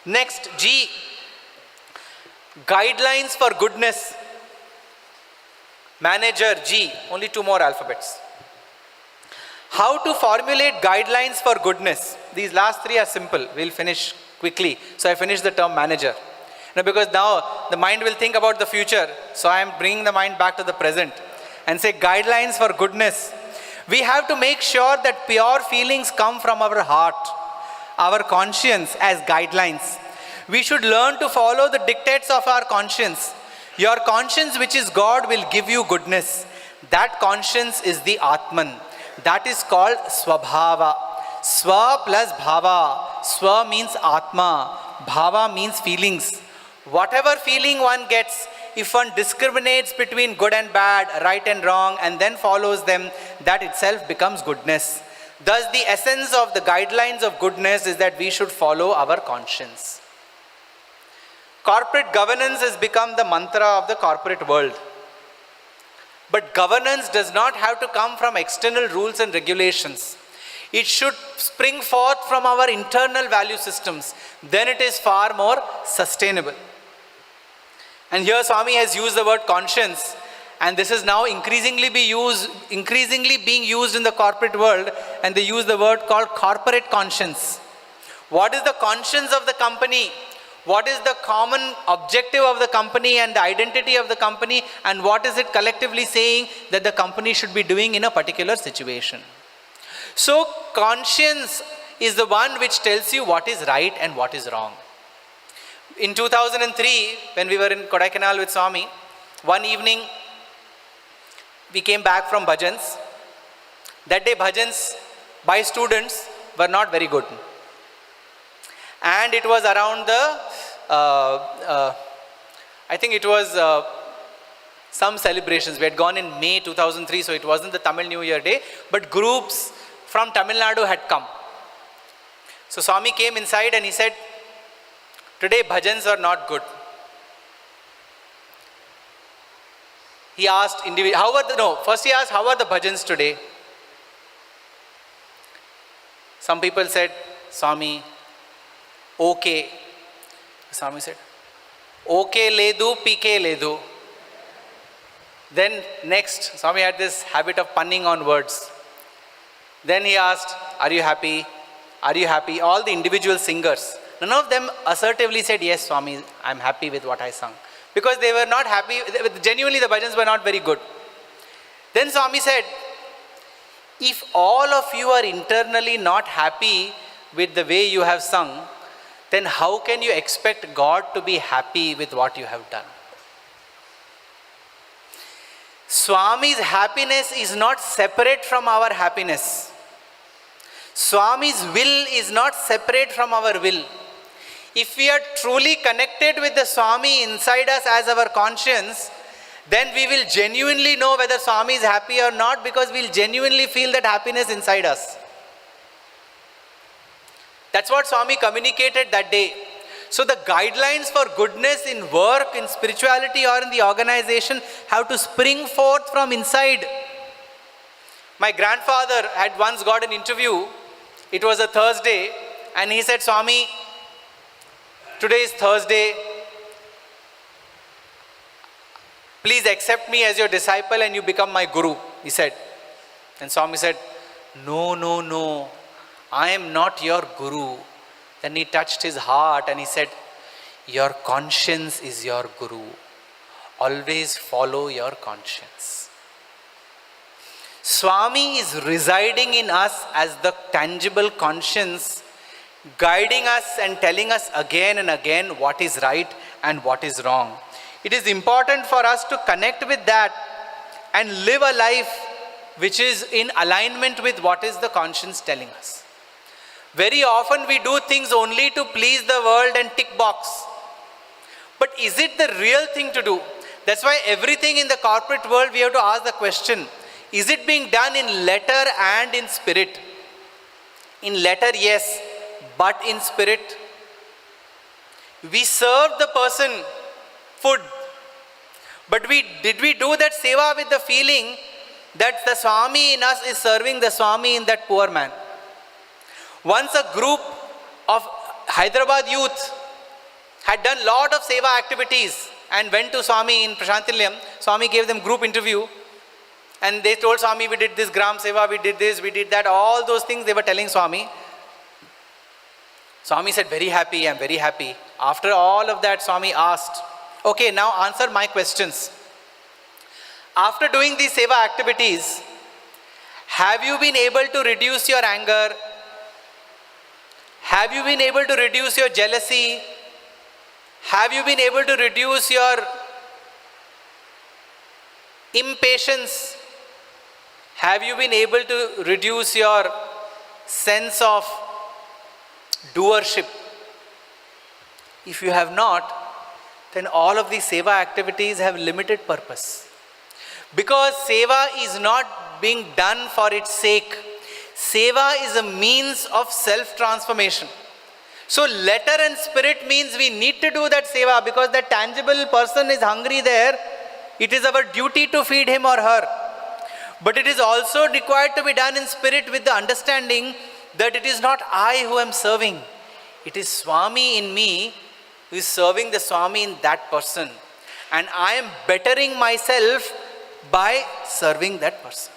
Next, G, guidelines for goodness. Manager, G, only 2 more alphabets. How to formulate guidelines for goodness. These last 3 are simple. We'll finish quickly. So I finished the term manager. Now, because now the mind will think about the future. So I am bringing the mind back to the present and say guidelines for goodness. We have to make sure that pure feelings come from our heart, our conscience as guidelines. We should learn to follow the dictates of our conscience. Your conscience, which is God, will give you goodness. That conscience is the Atman. That is called Swabhava. Swa plus Bhava. Swa means Atma. Bhava means feelings. Whatever feeling one gets, if one discriminates between good and bad, right and wrong, and then follows them, that itself becomes goodness. Thus, the essence of the guidelines of goodness is that we should follow our conscience. Corporate governance has become the mantra of the corporate world. But governance does not have to come from external rules and regulations. It should spring forth from our internal value systems. Then it is far more sustainable. And here Swami has used the word conscience, and this is now increasingly being used in the corporate world, and they use the word called corporate conscience. What is the conscience of the company? What is the common objective of the company and the identity of the company, and what is it collectively saying that the company should be doing in a particular situation? So conscience is the one which tells you what is right and what is wrong. In 2003, when we were in Kodaikanal with Swami, one evening we came back from bhajans. That day bhajans by students were not very good. And it was around I think it was some celebrations. We had gone in May 2003, so it wasn't the Tamil New Year day, but groups from Tamil Nadu had come. So Swami came inside and he said, today bhajans are not good. He asked, first he asked, how are the bhajans today? Some people said, Swami, okay. Swami said, okay ledu, PK ledu. Then next, Swami had this habit of punning on words. Then he asked, are you happy? Are you happy? All the individual singers. None of them assertively said, yes, Swami, I'm happy with what I sung. Because they were not happy, genuinely the bhajans were not very good. Then Swami said, if all of you are internally not happy with the way you have sung, then how can you expect God to be happy with what you have done? Swami's happiness is not separate from our happiness. Swami's will is not separate from our will. If we are truly connected with the Swami inside us as our conscience, then we will genuinely know whether Swami is happy or not, because we will genuinely feel that happiness inside us. That's what Swami communicated that day. So the guidelines for goodness in work, in spirituality, or in the organization have to spring forth from inside. My grandfather had once got an interview. It was a Thursday, and he said, Swami, today is Thursday. Please accept me as your disciple and you become my guru, he said. And Swami said, no, I am not your guru. Then he touched his heart and he said, your conscience is your guru. Always follow your conscience. Swami is residing in us as the tangible conscience, guiding us and telling us again and again what is right and what is wrong. It is important for us to connect with that and live a life which is in alignment with what is the conscience telling us. Very often we do things only to please the world and tick box. But is it the real thing to do? That's why everything in the corporate world we have to ask the question, is it being done in letter and in spirit? In letter, yes, but in spirit. We serve the person food, but did we do that seva with the feeling that the Swami in us is serving the Swami in that poor man? Once a group of Hyderabad youth had done lot of seva activities and went to Swami in Prashantilyam. Swami gave them group interview and they told Swami, we did this gram seva, we did this, we did that, all those things they were telling Swami. Swami said, very happy, I'm very happy. After all of that, Swami asked, okay, now answer my questions. After doing these seva activities, have you been able to reduce your anger? Have you been able to reduce your jealousy? Have you been able to reduce your impatience? Have you been able to reduce your sense of doership? If you have not, then all of these seva activities have limited purpose. Because seva is not being done for its sake. Seva is a means of self-transformation. So letter and spirit means we need to do that seva because that tangible person is hungry there. It is our duty to feed him or her. But it is also required to be done in spirit with the understanding that it is not I who am serving. It is Swami in me who is serving the Swami in that person. And I am bettering myself by serving that person.